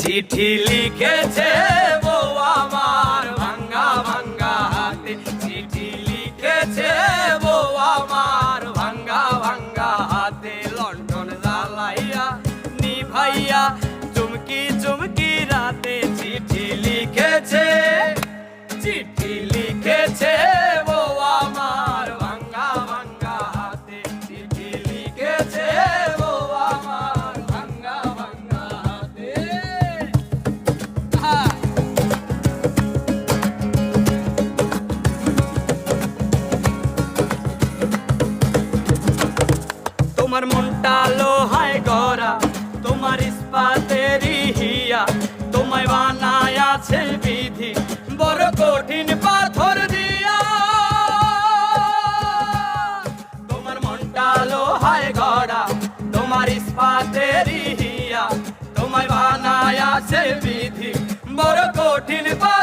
চিঠি লিখেছে বউ আমার ভাঙ্গা ভাঙ্গা হাতে, চিঠি লিখেছে বউ আমার ভাঙ্গা ভাঙ্গা হাতে। লন্ডন জ্বালাইয়া নিভাইয়া চুমকি চুমকি রাতে, চিঠি লিখেছে, চিঠি লিখেছে বউ আমার ভাঙ্গা ভাঙ্গা হাতে, চিঠি লিখেছে বউ আমার ভাঙ্গা ভাঙ্গা হাতে। তোমার মনটা লোহায় গড়া, তোমার ইস্পাতেরই হিয়া, তোমায় বানায় আছে বিধি বড় কঠিন পাথর দিয়া। তোমার মনটা লোহায় গড়া, তোমার ইস্পাতেরই হিয়া, তোমায় বানায় আছে বিধি বড় কঠিন পাথর।